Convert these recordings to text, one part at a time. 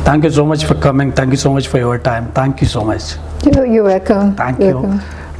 Thank you so much for coming. Thank you so much for your time. Thank you so much. You're welcome. Thank you.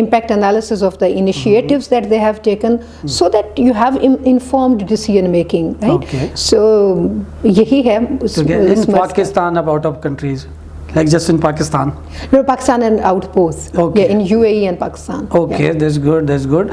impact analysis of the initiatives that they have taken, so that you have informed decision making, right? So yahi hai. In Pakistan, about of countries, like just in Pakistan? No, Pakistan and out both. Yeah, in UAE and Pakistan. Okay, that's good, that's good.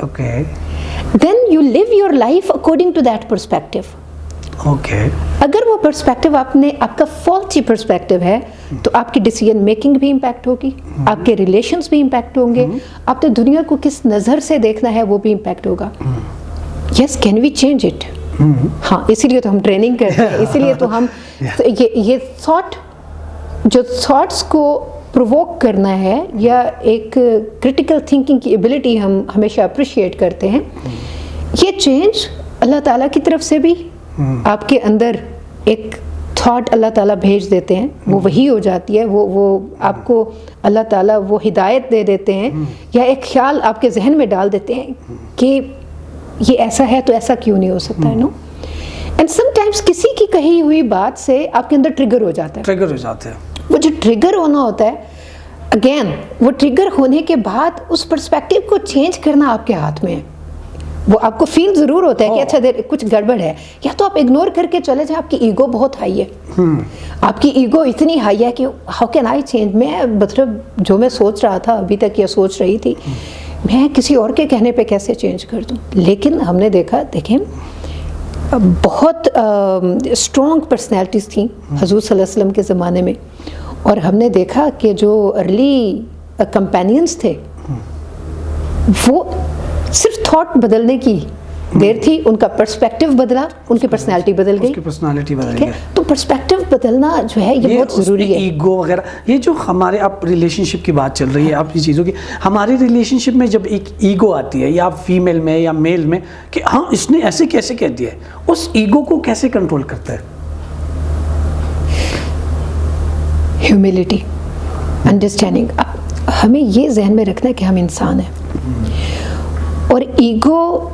Okay. Then you live your life according to that perspective. Okay. اگر وہ perspective آپ کا faulty perspective ہے تو آپ کی decision making بھی impact ہوگی, آپ کے ریلیشنز بھی امپیکٹ ہوں گے, آپ نے دنیا کو کس نظر سے دیکھنا ہے وہ بھی امپیکٹ ہوگا. یس, کین وی چینج اٹ؟ ہاں, اسی لیے تو ہم ٹریننگ کرتے ہیں, اسی لیے تو ہم یہ تھاٹ, جو تھاٹس کو پرووک کرنا ہے یا ایک کرٹیکل تھنکنگ کی ایبلٹی ہم ہمیشہ اپریشیٹ کرتے ہیں, یہ چینج اللہ تعالیٰ کی طرف سے بھی آپ کے اندر ایک تھاٹ اللہ تعالیٰ بھیج دیتے ہیں, وہ وہی ہو جاتی ہے, وہ آپ کو اللہ تعالیٰ وہ ہدایت دے دیتے ہیں یا ایک خیال آپ کے ذہن میں ڈال دیتے ہیں کہ یہ ایسا ہے تو ایسا کیوں نہیں ہو سکتا ہے. نو, اینڈ سم ٹائمس کسی کی کہی ہوئی بات سے آپ کے اندر ٹریگر ہو جاتا ہے. ٹریگر ہو جاتے ہیں. وہ جو ٹریگر ہونا ہوتا ہے, اگین وہ ٹریگر ہونے کے بعد اس پرسپیکٹیو کو چینج کرنا آپ کے ہاتھ میں ہے. وہ آپ کو فیل ضرور ہوتا ہے کہ اچھا کچھ گڑبڑ ہے, یا تو آپ اگنور کر کے چلے جائیں, آپ کی ایگو بہت ہائی ہے, آپ کی ایگو اتنی ہائی ہے کہ ہاؤ کین آئی چینج, میں مطلب جو میں سوچ رہا تھا ابھی تک یا سوچ رہی تھی, میں کسی اور کے کہنے پہ کیسے چینج کر دوں. لیکن ہم نے دیکھیں بہت اسٹرانگ پرسنالٹیز تھیں حضور صلی اللہ علیہ وسلم کے زمانے میں, اور ہم نے دیکھا کہ جو ارلی کمپینینز تھے وہ صرف تھاٹ بدلنے کی دیر تھی, ان کا پرسپیکٹیو بدلا, ان کی پرسنالٹی بدل گئی. پرسنالٹی بدل گئی. تو پرسپیکٹیو بدلنا جو ہے یہ بہت ضروری ہے. ایگو وغیرہ, یہ جو ہمارے اب ریلیشن شپ کی بات چل رہی ہے, آپ کی چیزوں کی, ہماری ریلیشن شپ میں جب ایک ایگو آتی ہے یا فیمیل میں یا میل میں کہ ہاں اس نے ایسے کیسے کہہ دیا ہے, اس ایگو کو کیسے کنٹرول کرتا ہے؟ Humility, understanding. ہمیں یہ ذہن میں رکھنا ہے کہ ہم انسان ہیں, اور ایگو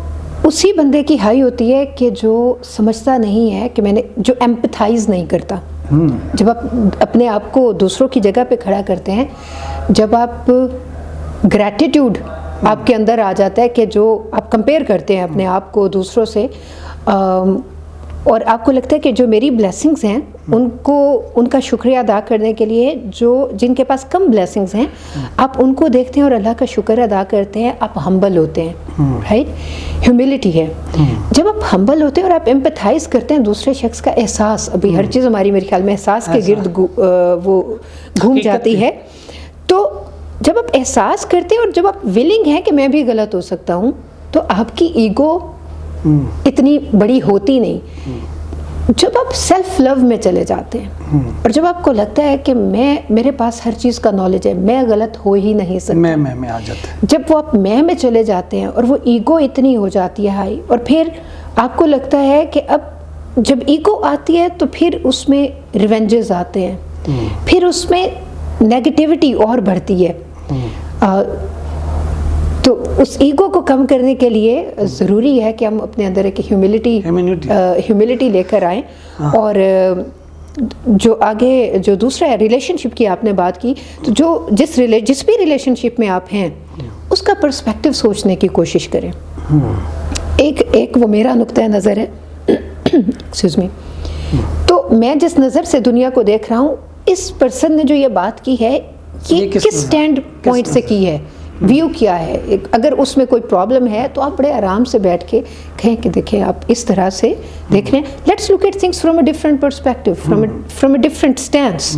اسی بندے کی ہائی ہوتی ہے کہ جو سمجھتا نہیں ہے کہ جو ایمپتھائز نہیں کرتا. جب آپ اپنے آپ کو دوسروں کی جگہ پہ کھڑا کرتے ہیں, جب آپ گریٹیٹیوڈ آپ کے اندر آ جاتا ہے کہ جو آپ کمپیئر کرتے ہیں اپنے آپ کو دوسروں سے, اور آپ کو لگتا ہے کہ جو میری بلیسنگز ہیں ان کا شکریہ ادا کرنے کے لیے جن کے پاس کم بلیسنگز ہیں آپ ان کو دیکھتے ہیں اور اللہ کا شکر ادا کرتے ہیں, آپ ہمبل ہوتے ہیں. رائٹ, ہیوملٹی ہے. جب آپ ہمبل ہوتے ہیں اور آپ ایمپتھائز کرتے ہیں دوسرے شخص کا احساس, ابھی ہر چیز ہماری میرے خیال میں احساس کے گرد وہ گھوم جاتی ہے, تو جب آپ احساس کرتے ہیں اور جب آپ ولنگ ہیں کہ میں بھی غلط ہو سکتا ہوں, تو آپ کی ایگو اتنی بڑی ہوتی نہیں. جب آپ سیلف لو میں چلے جاتے ہیں اور جب آپ کو لگتا ہے کہ میرے پاس ہر چیز کا نالج ہے, میں غلط ہو ہی نہیں سکتا, میں آ جاتا ہے. جب وہ آپ میں چلے جاتے ہیں اور وہ ایگو اتنی ہو جاتی ہے ہائی, اور پھر آپ کو لگتا ہے کہ اب جب ایگو آتی ہے تو پھر اس میں ریونجز آتے ہیں, پھر اس میں نیگیٹیوٹی اور بڑھتی ہے. تو اس ایگو کو کم کرنے کے لیے ضروری ہے کہ ہم اپنے اندر ایک ہیوملٹی لے کر آئیں. اور جو آگے جو دوسرا ہے ریلیشن شپ کی آپ نے بات کی, تو جس بھی ریلیشن شپ میں آپ ہیں اس کا پرسپیکٹیو سوچنے کی کوشش کریں. ایک وہ میرا نقطہ نظر ہے, ایکسکیوز می, تو میں جس نظر سے دنیا کو دیکھ رہا ہوں, اس پرسن نے جو یہ بات کی ہے یہ کس اسٹینڈ پوائنٹ سے کی ہے, ویو کیا ہے. اگر اس میں کوئی پرابلم ہے تو آپ بڑے آرام سے بیٹھ کے کہیں کہ دیکھیں آپ اس طرح سے دیکھ رہے ہیں, let's look at things from a different perspective, from a different stance,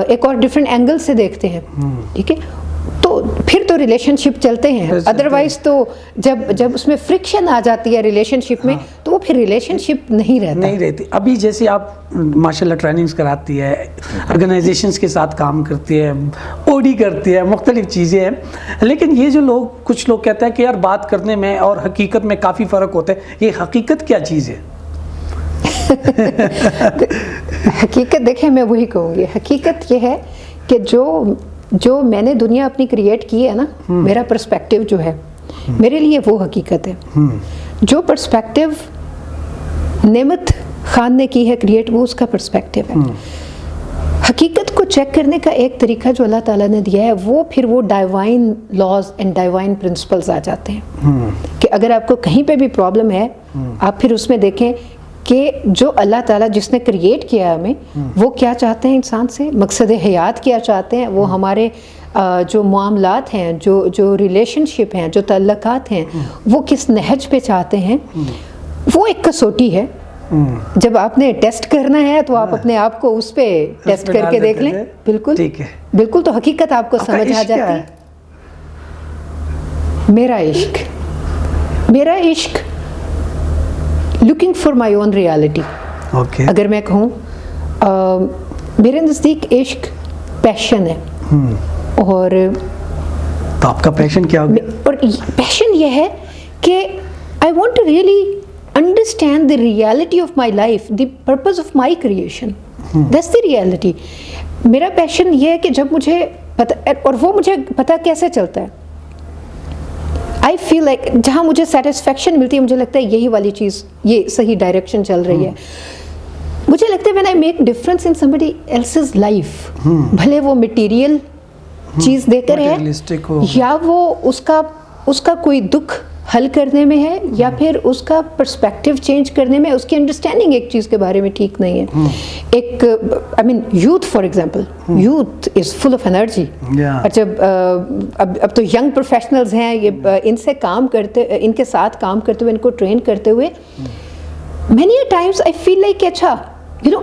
ایک اور ڈفرنٹ اینگل سے دیکھتے ہیں. ٹھیک ہے, تو پھر تو ریلیشن شپ چلتے ہیں. ادروائز تو جب اس میں فرکشن آ جاتی ہے ریلیشن شپ میں, تو وہ پھر ریلیشن شپ نہیں رہتی. ابھی جیسے آپ ماشاء اللہ ٹریننگز کراتی ہے, آرگنائزیشنز کے ساتھ کام کرتی ہے, اوڈی کرتی ہے, مختلف چیزیں ہیں, لیکن یہ جو کچھ لوگ کہتے ہیں کہ یار بات کرنے میں اور حقیقت میں کافی فرق ہوتا ہے, یہ حقیقت کیا چیز ہے؟ حقیقت دیکھیں, میں وہی کہوں گی, حقیقت یہ ہے کہ جو میں نے دنیا اپنی کریٹ کی ہے نا, میرا پرسپیکٹیو جو ہے میرے لیے وہ حقیقت ہے. جو پرسپیکٹیو نعمت خان نے کی ہے کریٹ, وہ اس کا پرسپیکٹیو ہے. حقیقت کو چیک کرنے کا ایک طریقہ جو اللہ تعالیٰ نے دیا ہے, وہ پھر وہ ڈائیوائن لاز اینڈ ڈائیوائن پرنسپلز آ جاتے ہیں کہ اگر آپ کو کہیں پہ بھی پرابلم ہے, آپ پھر اس میں دیکھیں کہ جو اللہ تعالیٰ جس نے کریٹ کیا ہے ہمیں, وہ کیا چاہتے ہیں انسان سے, مقصد حیات کیا چاہتے ہیں, وہ ہمارے جو معاملات ہیں, جو ریلیشن شپ ہیں, جو تعلقات ہیں, وہ کس نہج پہ چاہتے ہیں. وہ ایک کسوٹی ہے جب آپ نے ٹیسٹ کرنا ہے تو آپ اپنے آپ کو اس پہ ٹیسٹ کر کے دیکھ لیں. بالکل ٹھیک ہے, بالکل, تو حقیقت آپ کو سمجھ آ جاتی ہے. میرا عشق looking for my own reality. اگر میں کہوں میرے نزدیک عشق پیشن ہے. اور تو آپ کا پیشن کیا ہوگا؟ اور پیشن یہ ہے کہ I want to really understand the reality of my life, the purpose of my creation. That's the reality. میرا پیشن یہ ہے کہ جب مجھے پتہ, اور وہ مجھے پتہ کیسے چلتا ہے, آئی فیل لائک جہاں مجھے سیٹسفیکشن ملتی ہے, مجھے لگتا ہے یہی والی چیز, یہ صحیح ڈائریکشن چل رہی ہے. مجھے لگتا ہے when I make difference in somebody else's life, بھلے وہ مٹیریل چیز دے کر ہے یا وہ اس کا کوئی دکھ حل کرنے میں ہے یا پھر اس کا پرسپیکٹیو چینج کرنے میں, اس کی انڈرسٹینڈنگ ایک چیز کے بارے میں ٹھیک نہیں ہے. ایک I mean youth for example, youth is full of energy. اور جب اب تو ینگ پروفیشنلز ہیں, یہ ان سے کام کرتے, ان کے ساتھ کام کرتے ہوئے, ان کو ٹرین کرتے ہوئے, many a times I feel like اچھا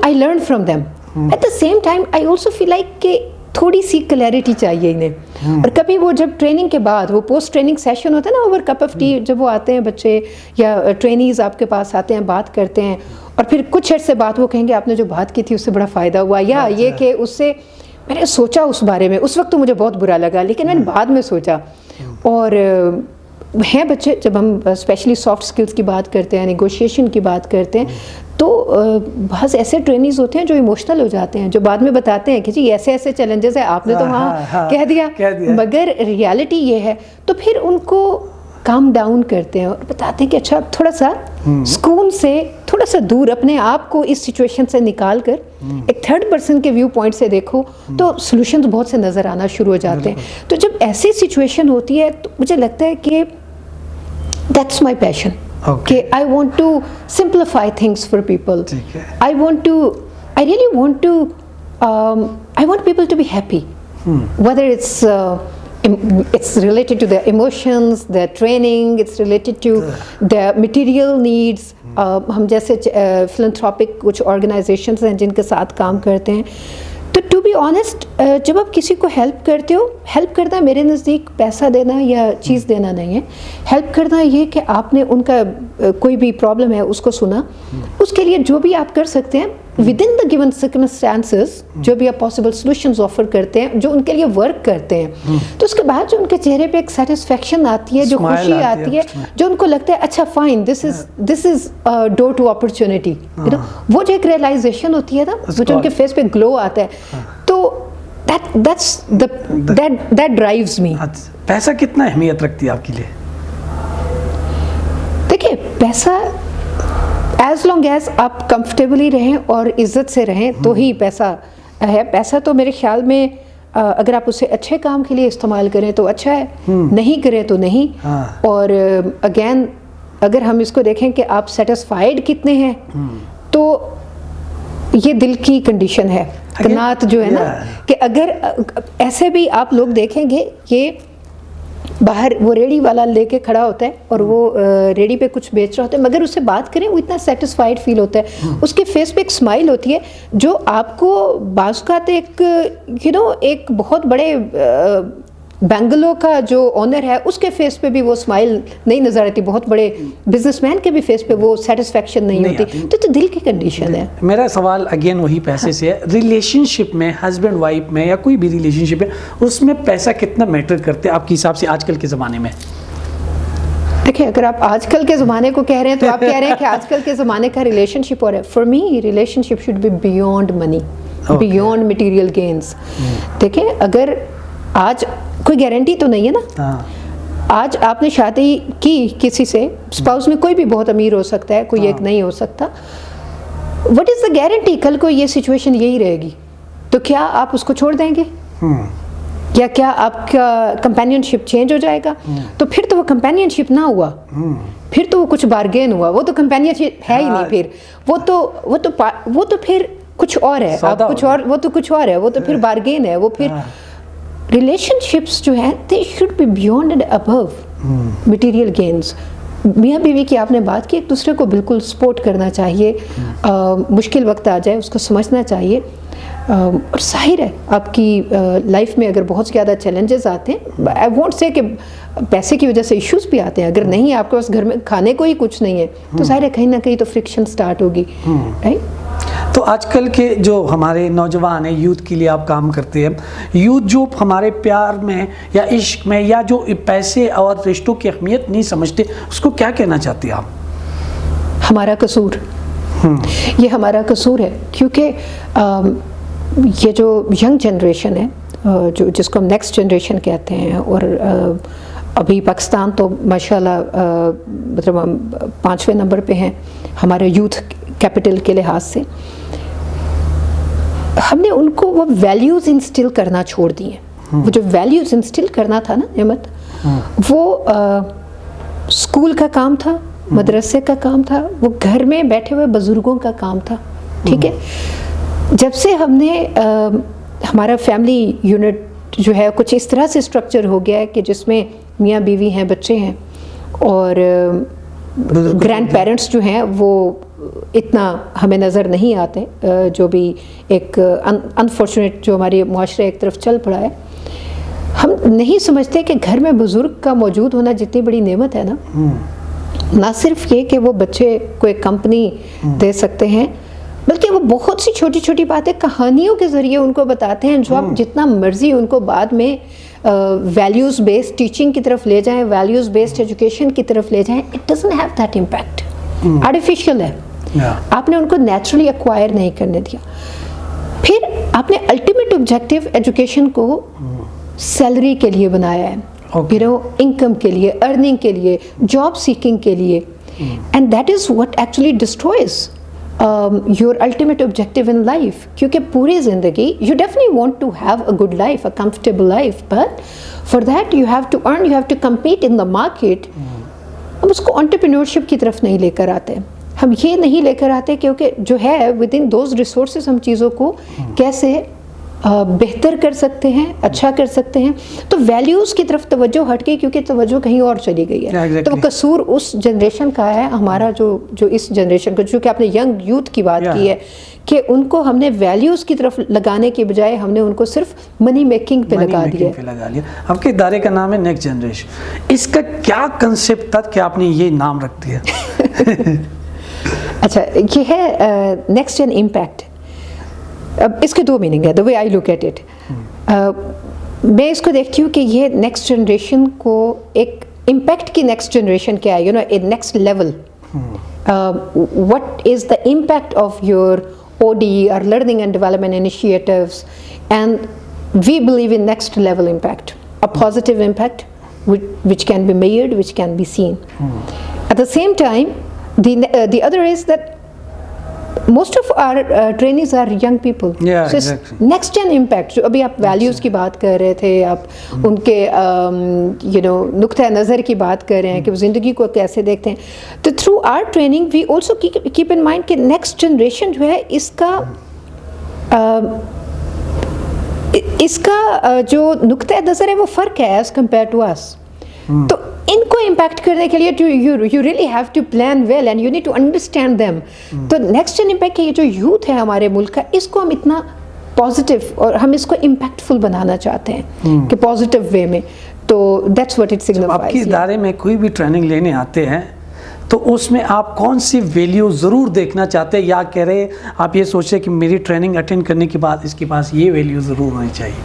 I learn from them. At the same time I also feel like کہ تھوڑی سی کلیئرٹی چاہیے انہیں. اور کبھی وہ جب ٹریننگ کے بعد وہ پوسٹ ٹریننگ سیشن ہوتا ہے نا, اوور کپ آف ٹی, جب وہ آتے ہیں بچے یا ٹرینیز آپ کے پاس آتے ہیں, بات کرتے ہیں, اور پھر کچھ عرصے بعد وہ کہیں گے آپ نے جو بات کی تھی اس سے بڑا فائدہ ہوا, یا یہ کہ اس سے میں نے سوچا اس بارے میں, اس وقت تو مجھے بہت برا لگا لیکن میں نے بعد میں سوچا. اور ہیں بچے, جب ہم اسپیشلی سافٹ اسکلس کی بات کرتے ہیں, نیگوشیشن کی بات کرتے ہیں, تو بعض ایسے ٹرینیز ہوتے ہیں جو ایموشنل ہو جاتے ہیں, جو بعد میں بتاتے ہیں کہ جی ایسے ایسے چیلنجز ہیں, آپ نے تو وہاں کہہ دیا, مگر ریالٹی یہ ہے. تو پھر ان کو کام ڈاؤن کرتے ہیں اور بتاتے ہیں کہ اچھا تھوڑا سا سکون سے تھوڑا سا دور اپنے آپ کو اس سچویشن سے نکال کر ایک تھرڈ پرسن کے ویو پوائنٹ سے دیکھو تو سولوشنز بہت سے نظر آنا شروع ہو جاتے ہیں. تو جب ایسی سچویشن ہوتی ہے تو مجھے لگتا ہے کہ that's my passion. Okay. I want to simplify things for people. I really want to I want people to be happy. Whether it's related to their emotions, their training, it's related to their material needs. ہم جیسے philanthropic کچھ organizations ہیں جن کے ساتھ کام کرتے ہیں, تو ٹو بی آنیسٹ جب آپ کسی کو ہیلپ کرتے ہو, ہیلپ کرنا میرے نزدیک پیسہ دینا یا چیز دینا نہیں ہے. ہیلپ کرنا یہ کہ آپ نے ان کا کوئی بھی پرابلم ہے اس کو سنا, اس کے لیے جو بھی آپ کر سکتے ہیں with in the given circumstances, جو بھی آپ پاسبل سولوشنز آفر کرتے ہیں جو ان کے لیے ورک کرتے ہیں, تو اس کے بعد جو ان کے چہرے پہ ایک سیٹسفیکشن آتی ہے, جو خوشی آتی ہے, جو ان کو لگتا ہے اچھا fine this is door to opportunity, وہ جو ایک ریئلائزیشن ہوتی ہے نا, وہ جو ان کے فیس پہ گلو آتا ہے, تو that drives me. پیسہ کتنا اہمیت رکھتی ہے آپ کے لیے؟ دیکھیے پیسہ ایز لانگ ایز آپ کمفرٹیبلی رہیں اور عزت سے رہیں تو ہی پیسہ ہے. پیسہ تو میرے خیال میں اگر آپ اسے اچھے کام کے لیے استعمال کریں تو اچھا ہے, نہیں کریں تو نہیں. اور اگین اگر ہم اس کو دیکھیں کہ آپ سیٹسفائیڈ کتنے ہیں, تو یہ دل کی کنڈیشن ہے, قناعت جو ہے نا, کہ اگر ایسے بھی آپ لوگ دیکھیں گے یہ باہر وہ ریڑی والا لے کے کھڑا ہوتا ہے اور وہ ریڑی پہ کچھ بیچ رہا ہوتا ہے, مگر اس سے بات کریں وہ اتنا سیٹسفائیڈ فیل ہوتا ہے, اس کے فیس پہ ایک اسمائل ہوتی ہے جو آپ کو بعض اوقات ایک بہت بڑے بینگلو کا جو اونر ہے اس کے فیس پہ بھی وہ اسمائل نہیں نظر آتی, بہت بڑے بزنس مین کے بھی فیس پہ وہ سیٹسفیکشن نہیں ہوتی. تو دل کی کنڈیشن ہے. میرا سوال اگین وہی پیسے سے ہے. ریلیشن شپ میں, ہسبینڈ وائف میں یا کوئی بھی ریلیشن شپ ہے, اس میں پیسہ کتنا میٹر کرتے ہیں آپ کے حساب سے آج کل کے زمانے میں؟ دیکھیں اگر آپ آج کل کے زمانے کو کہہ رہے ہیں تو آپ کہہ رہے ہیں کہ آج کل کے زمانے کا ریلیشن شپ اور ہے. For me relationship should be beyond money, beyond material gains. دیکھیں اگر آج کوئی گارنٹی تو نہیں ہے نا, آج آپ نے شادی کی کسی سے, اسپاؤس میں کوئی بھی بہت امیر ہو سکتا ہے, کوئی ایک نہیں ہو سکتا. وٹ از دا گارنٹی کل کو یہ سچویشن یہی رہے گی, تو کیا آپ اس کو چھوڑ دیں گے, یا کیا آپ کا کمپینین شپ چینج ہو جائے گا؟ تو پھر تو وہ کمپینین شپ نہ ہوا, پھر تو وہ کچھ بارگین ہوا, وہ تو کمپینین شپ ہے ہی نہیں. پھر وہ تو پھر کچھ اور ہے, آپ کچھ اور, وہ تو کچھ اور ہے, وہ تو پھر بارگین ہے. وہ پھر ریلیشن شپس جو ہیں they should be beyond and above material gains. میاں بیوی کی آپ نے بات کی, ایک دوسرے کو بالکل سپورٹ کرنا چاہیے, مشکل وقت آ جائے اس کو سمجھنا چاہیے. اور ظاہر ہے آپ کی لائف میں اگر بہت زیادہ چیلنجز آتے ہیں, آئی وونٹ سے کہ پیسے کی وجہ سے ایشوز بھی آتے ہیں, اگر نہیں آپ کے پاس گھر میں کھانے کو ہی کچھ نہیں ہے تو ظاہر ہے کہیں نہ کہیں تو فرکشن سٹارٹ ہوگی, رائٹ. تو آج کل کے جو ہمارے نوجوان ہیں, یوتھ کے لیے آپ کام کرتے ہیں, یوتھ جو ہمارے پیار میں یا عشق میں یا جو پیسے اور رشتوں کی اہمیت نہیں سمجھتے, اس کو کیا کہنا چاہتے ہیں آپ؟ ہمارا قصور, یہ ہمارا قصور ہے, کیونکہ یہ جو ینگ جنریشن ہے, جو جس کو ہم نیکسٹ جنریشن کہتے ہیں, اور ابھی پاکستان تو ماشاءاللہ مطلب ہم 5ویں نمبر پہ ہیں ہمارے یوتھ کیپٹل کے لحاظ سے. ہم نے ان کو وہ ویلیوز انسٹل کرنا چھوڑ دی ہیں. وہ جو ویلیوز انسٹل کرنا تھا نا نعمت, وہ اسکول کا کام تھا, مدرسے کا کام تھا, وہ گھر میں بیٹھے ہوئے بزرگوں کا کام تھا, ٹھیک ہے. جب سے ہم نے ہمارا فیملی یونٹ جو ہے کچھ اس طرح سے اسٹرکچر ہو گیا ہے کہ جس میں میاں بیوی ہیں, بچے ہیں, اور گرینڈ پیرنٹس جو ہیں وہ اتنا ہمیں نظر نہیں آتے, جو بھی ایک انفارچونیٹ جو ہماری معاشرہ ایک طرف چل پڑا ہے. ہم نہیں سمجھتے کہ گھر میں بزرگ کا موجود ہونا جتنی بڑی نعمت ہے نا, نہ صرف یہ کہ وہ بچے کو ایک کمپنی دے سکتے ہیں, بلکہ وہ بہت سی چھوٹی چھوٹی باتیں کہانیوں کے ذریعے ان کو بتاتے ہیں, جو آپ جتنا مرضی ان کو بعد میں ویلیوز بیسڈ ٹیچنگ کی طرف لے جائیں, ویلیوز بیسڈ ایجوکیشن کی طرف لے جائیں, it doesn't have that impact. Artificial ہے, آپ نے ان کو نیچرلی ایکوائر نہیں کرنے دیا. پھر آپ نے الٹیمیٹ آبجیکٹو ایجوکیشن کو سیلری کے لیے بنایا ہے, انکم کے لیے, ارننگ کے لیے, جاب سیکنگ کے لیے, and that is what actually ڈسٹروائز your ultimate objective in life. کیونکہ پوری زندگی you definitely want to have a good life, a comfortable life, but for that you have to earn, you have to compete in the market. ہم اس کو entrepreneurship کی طرف نہیں لے کر آتے, ہم یہ نہیں لے کر آتے کیونکہ جو ہے within those resources ہم چیزوں کو کیسے بہتر کر سکتے ہیں, اچھا کر سکتے ہیں. تو ویلیوز کی طرف توجہ ہٹ گئی کیونکہ توجہ کہیں اور چلی گئی ہے. تو وہ قصور اس جنریشن کا ہے ہمارا, جو اس جنریشن کو, چونکہ آپ نے ینگ یوتھ کی بات کی ہے, کہ ان کو ہم نے ویلیوز کی طرف لگانے کے بجائے ہم نے ان کو صرف منی میکنگ پہ لگا دیا. آپ کے ادارے کا نام ہے نیکسٹ جنریشن, اس کا کیا کنسیپٹ تھا کہ آپ نے یہ نام رکھ دیا؟ اچھا, یہ ہے نیکسٹ جن امپیکٹ. اب اس کے 2 میننگ ہے, دا way I look at it. میں اس کو دیکھتی ہوں کہ یہ نیکسٹ جنریشن کو ایک امپیکٹ کی نیکسٹ جنریشن کیا ہے, you know a next level. What is the impact of your OD or learning and development initiatives, and we believe in next level impact, a positive impact which can be measured, which can be seen. At the same time, the other is that most of our trainees are young people. Yeah, so exactly. Next gen impact, جو ابھی آپ values کی بات کر رہے تھے, آپ ان کے نقطۂ نظر کی بات کر رہے ہیں کہ وہ زندگی کو کیسے دیکھتے ہیں. تو through our training we also keep in mind کہ next generation جو ہے اس کا جو نقطۂ نظر ہے وہ فرق ہے as compared to us. تو ان کو امپیکٹ کرنے کے لیے you really have to plan well and you need to understand them. تو نیکسٹ جن امپیکٹ یہ جو یوتھ ہے ہمارے ملک کا, اس کو ہم اتنا پازیٹیو اور ہم اس کو امپیکٹفل بنانا چاہتے ہیں کہ پازیٹیو وے میں. تو دیٹس واٹ اٹ سگنیفائز. آپ کے ادارے میں کوئی بھی ٹریننگ لینے آتے ہیں تو اس میں آپ کون سی ویلیو ضرور دیکھنا چاہتے ہیں, یا کہہ رہے آپ یہ سوچیں کہ میری ٹریننگ اٹینڈ کرنے کے بعد اس کے پاس یہ ویلیو ضرور ہونی چاہیے؟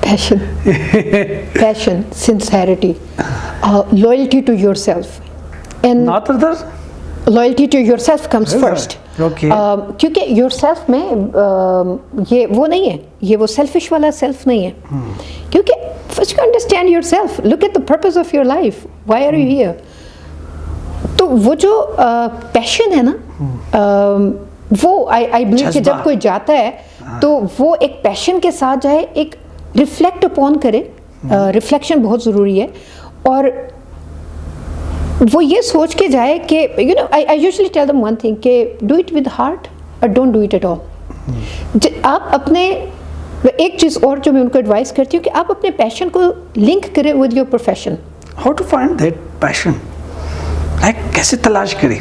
پیشن, sincerity, loyalty to yourself, and not other. loyalty to yourself comes first. Okay. کیونکہ yourself میں یہ وہ نہیں ہے, یہ وہ selfish والا self نہیں ہے. کیونکہ first you understand yourself, look at the purpose of your life, why are you here. تو وہ جو پیشن ہے نا, وہ آئی بلیو کہ جب کوئی جاتا ہے تو وہ ایک پیشن کے ساتھ جائے, ایک ریفلیکٹ اپون کرے. ریفلیکشن بہت ضروری ہے, اور وہ یہ سوچ کے جائے کہ you know I usually tell them one thing کہ ڈو اٹ ود ہارٹ اور don't do it at all. آپ اپنے ایک چیز اور جو میں ان کو ایڈوائز کرتی ہوں کہ آپ اپنے پیشن کو لنک کریں with your profession. How to find that passion? کیسے تلاش کریں؟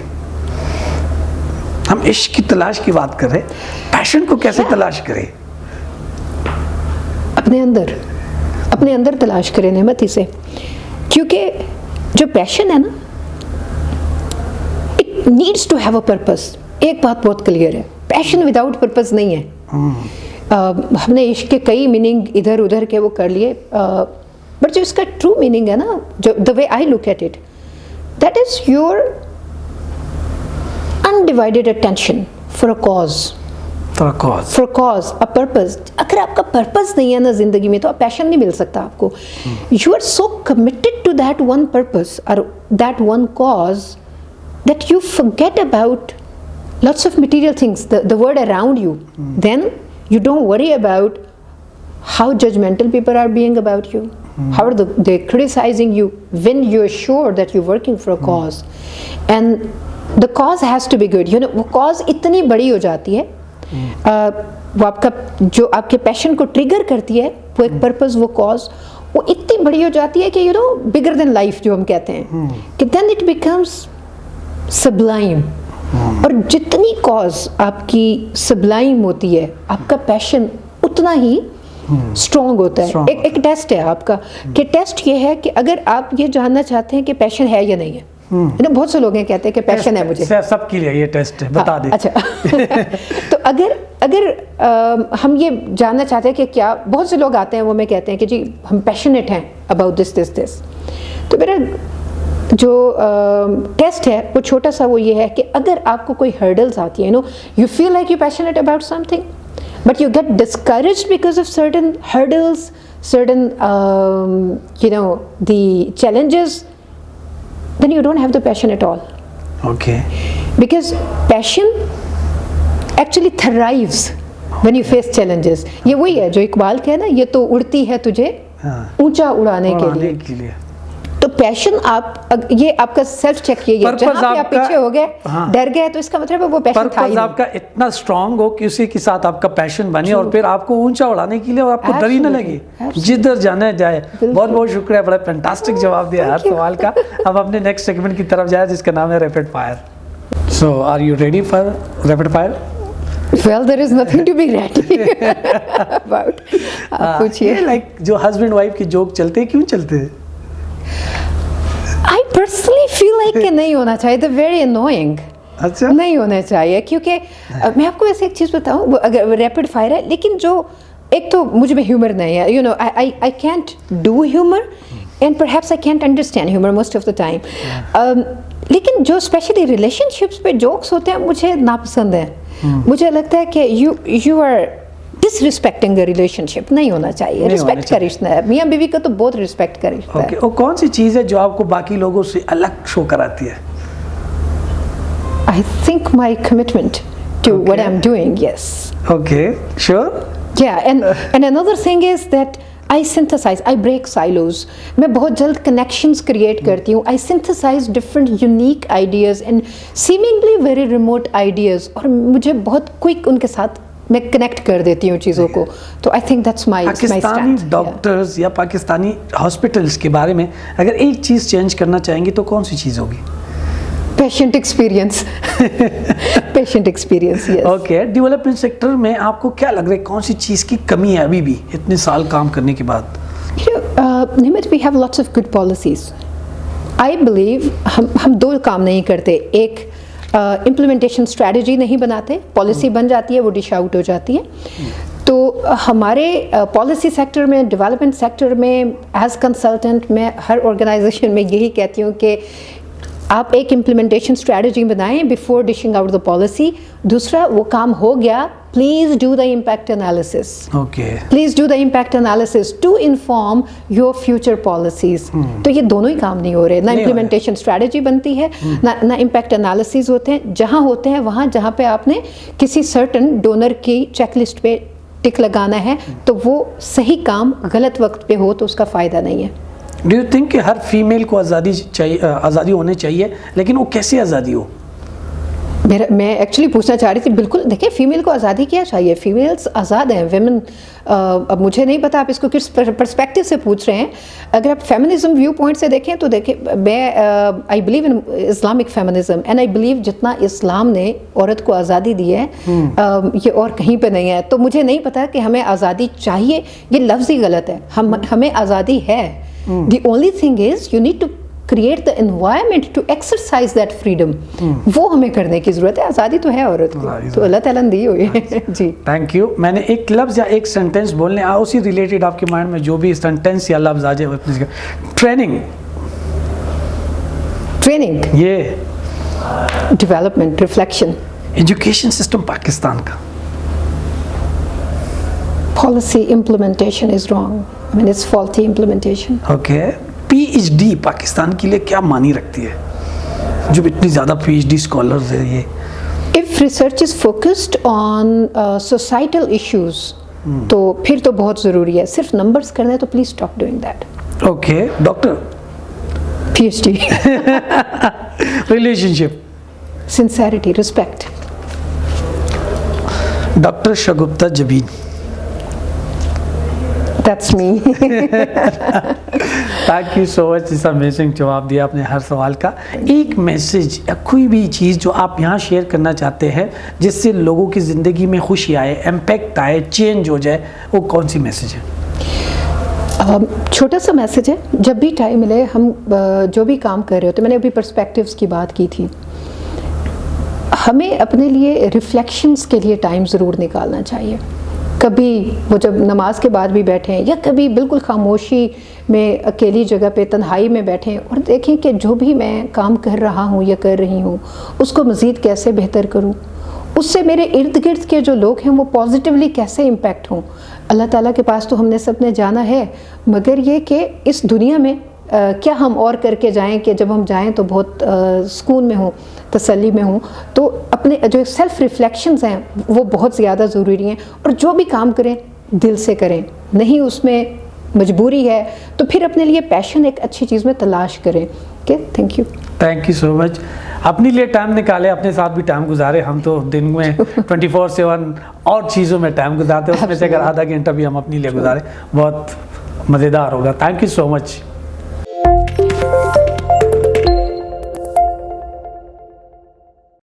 ہم عشق کی تلاش کی بات کر رہے ہیں, پیشن کو کیسے تلاش کریں؟ اپنے اندر تلاش کریں نعمتی سے, کیونکہ جو پیشن ہے نا, it needs to have a purpose. ایک بات بہت کلیئر ہے, پیشن وداؤٹ پرپز نہیں ہے. ہم نے عشق کے کئی میننگ ادھر ادھر کے وہ کر لیے, بٹ جو اس کا ٹرو میننگ ہے نا, جو the way I look at it, that is your undivided attention for a cause. For a cause, a purpose. اگر آپ کا purpose نہیں ہے نا زندگی میں تو آپ passion نہیں مل سکتا آپ کو. You are so committed to that one purpose or that one cause that you forget about lots of material things, the world around you. Then you don't worry about how judgmental people are being about you. How are they criticizing you when you're sure that you're working for a cause. And the cause has to be good. You know, وہ cause اتنی بڑی ہو جاتی ہے, وہ آپ کا جو آپ کے پیشن کو ٹریگر کرتی ہے, وہ ایک پرپز, وہ کاز, وہ اتنی بڑی ہو جاتی ہے کہ you know bigger then life جو ہم کہتے ہیں, کہ دین اٹ بیکمس سبلائم. اور جتنی کاز آپ کی سبلائم ہوتی ہے, آپ کا پیشن اتنا ہی اسٹرانگ ہوتا ہے. ایک ٹیسٹ ہے آپ کا, کہ ٹیسٹ یہ ہے کہ اگر آپ یہ جاننا چاہتے ہیں کہ پیشن ہے یا نہیں ہے. بہت سے لوگ ہیں کہتے ہیں کہ پیشن ہے مجھے, سب کے لیے یہ ٹیسٹ ہے, بتا دیں. اچھا تو اگر ہم یہ جاننا چاہتے ہیں کہ کیا, بہت سے لوگ آتے ہیں وہ میں کہتے ہیں کہ جی ہم پیشنیٹ ہیں اباؤٹ دس, تو میرا جو ٹیسٹ ہے وہ چھوٹا سا, وہ یہ ہے کہ اگر آپ کو کوئی ہرڈلز آتی ہیں, you feel like you passionate about something but you get discouraged because of certain hurdles, certain the challenges, then you don't have the passion at all. Okay. Because passion actually thrives when you face challenges. یہ وہی ہے جو اقبال کہے نا, یہ تو اڑتی ہے تجھے اونچا اڑانے کے لیے. تو پیشن آپ, یہ آپ کا سیلف چیک یہ ہے, جہاں پہ آپ پیچھے ہو گئے, ڈر گئے, تو اس کا مطلب ہے وہ پیشن تھا ہی نہیں. آپ کا اتنا اسٹرانگ ہو کہ اسی کے ساتھ آپ کا پیشن بنے, اور پھر آپ کو اونچا اڑانے کے لیے, اور آپ کو ڈر ہی نہ لگے, جدھر جانا جائے. بہت بہت شکریہ, بڑا فینٹاسٹک جواب دیا ہر سوال کا. اب اپنے نیکسٹ سیگمنٹ کی طرف جائے جس کا نام ہے rapid fire. So are you ready for rapid fire? Well, there is nothing to be ready about. آپ پوچھئے. لائک جو ہسبینڈ وائف کے جوک چلتے ہیں, کیوں چلتے ہیں؟ I personally feel like کہ نہیں ہونا چاہیے, they're very annoying. اچھا, نہیں ہونا چاہیے, کیونکہ میں آپ کو ایسے ایک چیز بتاؤں, اگر ریپڈ فائر ہے, لیکن جو ایک تو مجھ میں ہیومر نہیں ہے, you know I can't do humor and perhaps I can't understand humor most of the time. لیکن جو اسپیشلی ریلیشن شپس پہ جوکس ہوتے ہیں مجھے ناپسند ہیں. مجھے لگتا ہے کہ you are disrespecting a relationship. نہیں ہونا چاہیے, رسپیکٹ کا رشتہ ہے, میاں بیوی کا تو بہت رسپیکٹ کا رشتہ ہے. اور کون سی چیز ہے جو آپ کو باقی لوگوں سے الگ شو کراتی ہے؟ I think my commitment to what I'm doing, yes. Okay, sure. Yeah, and another thing is that I synthesize, I break silos. میں بہت جلد connections create کرتی ہوں. I synthesize different unique ideas and seemingly very remote ideas, اور مجھے بہت quick ان کے ساتھ میں کنیکٹ کر دیتی ہوں چیزوں کو. تو I think that's my Pakistani doctors یا پاکستانی ہاسپٹلس کے بارے میں اگر ایک چیز چینج کرنا چاہیں گے تو کون سی چیز ہوگی؟ Patient experience. Patient experience. Okay, development sector میں آپ کو کیا لگ رہا ہے, کون سی چیز کی کمی ہے ابھی بھی اتنے سال کام کرنے کے بعد؟ نمت, we have lots of good policies. I believe ہم دو کام نہیں کرتے. ایک امپلیمنٹیشن اسٹریٹجی نہیں بناتے, پالیسی بن جاتی ہے, وہ ڈش آؤٹ ہو جاتی ہے. تو ہمارے پالیسی سیکٹر میں, ڈیولپمنٹ سیکٹر میں, ایز کنسلٹنٹ میں ہر آرگنائزیشن میں یہی کہتی ہوں کہ آپ ایک امپلیمنٹیشن اسٹریٹجی بنائیں before dishing out the policy. دوسرا, وہ کام ہو گیا, please do the impact analysis. Please do the impact analysis to inform your future policies. تو یہ دونوں ہی کام نہیں ہو رہے, نہ امپلیمنٹیشن اسٹریٹجی بنتی ہے, نہ امپیکٹ انالیسز ہوتے ہیں. جہاں ہوتے ہیں وہاں جہاں پہ آپ نے کسی سرٹن ڈونر کی چیک لسٹ پہ ٹک لگانا ہے, تو وہ صحیح کام غلط وقت پہ ہو تو اس کا فائدہ نہیں ہے. ڈو یو تھنک کہ ہر فیمیل کو آزادی چاہیے, آزادی ہونی چاہیے, لیکن وہ کیسی آزادی ہو؟ میں ایکچولی پوچھنا چاہ رہی تھی، بالکل دیکھیں فیمیل کو آزادی کیا چاہیے، فیمیلس آزاد ہیں، ویمن، اب مجھے نہیں پتا آپ اس کو کس پرسپیکٹیو سے پوچھ رہے ہیں. اگر آپ فیمنزم ویو پوائنٹ سے دیکھیں تو دیکھیں میں I believe in Islamic feminism and I believe جتنا اسلام نے عورت کو آزادی دی ہے یہ اور کہیں پہ نہیں ہے. تو مجھے نہیں پتا کہ ہمیں آزادی چاہیے، یہ لفظ ہی غلط ہے، ہمیں آزادی ہے. The only thing is you need to create the environment to exercise that freedom. وہ ہمیں کرنے کی ضرورت ہے. آزادی تو ہے عورت کو، تو اللہ تعالیٰ نے دی ہوئی ہے. جی تھینک یو. میں نے ایک لفظ یا ایک سینٹینس بولنے اسی ریلیٹڈ آپ کے مائنڈ میں جو بھی سینٹینس یا لفظ آ جائے. ٹریننگ، یہ development, reflection. Education system Pakistan کا policy implementation is wrong. I mean it's faulty implementation. Okay. P H D Pakistan کے لیے کیا معنی رکھتی ہے، جو اتنی زیادہ پی ایچ ڈی اسکالرز ہیں؟ یہ if research is focused on societal issues تو پھر تو بہت ضروری ہے. صرف نمبرز کرنے تو please stop doing that. Okay. Doctor, P H D, relationship, sincerity, respect. Doctor Shagufta Jabeen. That's me. Thank you so much. اس امیزنگ جواب دیا آپ نے ہر سوال کا. ایک میسج یا کوئی بھی چیز جو آپ یہاں شیئر کرنا چاہتے ہیں جس سے لوگوں کی زندگی میں خوشی آئے، امپیکٹ آئے، چینج ہو جائے، وہ کون سی میسج ہے؟ چھوٹا سا میسج ہے. جب بھی ٹائم ملے ہم جو بھی کام کر رہے ہوتے، میں نے ابھی پرسپیکٹیوز کی بات کی تھی، ہمیں اپنے لیے ریفلیکشنز کے لیے ٹائم ضرور نکالنا چاہیے. کبھی وہ جب نماز کے بعد بھی بیٹھیں یا کبھی بالکل خاموشی میں اکیلی جگہ پہ تنہائی میں بیٹھیں اور دیکھیں کہ جو بھی میں کام کر رہا ہوں یا کر رہی ہوں اس کو مزید کیسے بہتر کروں، اس سے میرے ارد گرد کے جو لوگ ہیں وہ پازیٹیولی کیسے امپیکٹ ہوں. اللہ تعالیٰ کے پاس تو ہم نے سب نے جانا ہے، مگر یہ کہ اس دنیا میں کیا ہم اور کر کے جائیں کہ جب ہم جائیں تو بہت سکون میں ہوں، تسلی میں ہوں. تو اپنے جو سیلف ریفلیکشنز ہیں وہ بہت زیادہ ضروری ہیں. اور جو بھی کام کریں دل سے کریں، نہیں اس میں مجبوری ہے تو پھر اپنے لیے پیشن ایک اچھی چیز میں تلاش کریں. Okay, thank you. Thank you so much. اپنے لیے ٹائم نکالے، اپنے ساتھ بھی ٹائم گزارے. ہم تو دن میں 24/7 اور چیزوں میں ٹائم گزارتے ہیں، اس میں سے اگر آدھا گھنٹہ بھی ہم اپنے لیے گزارے بہت مزیدار ہوگا. Thank you so much.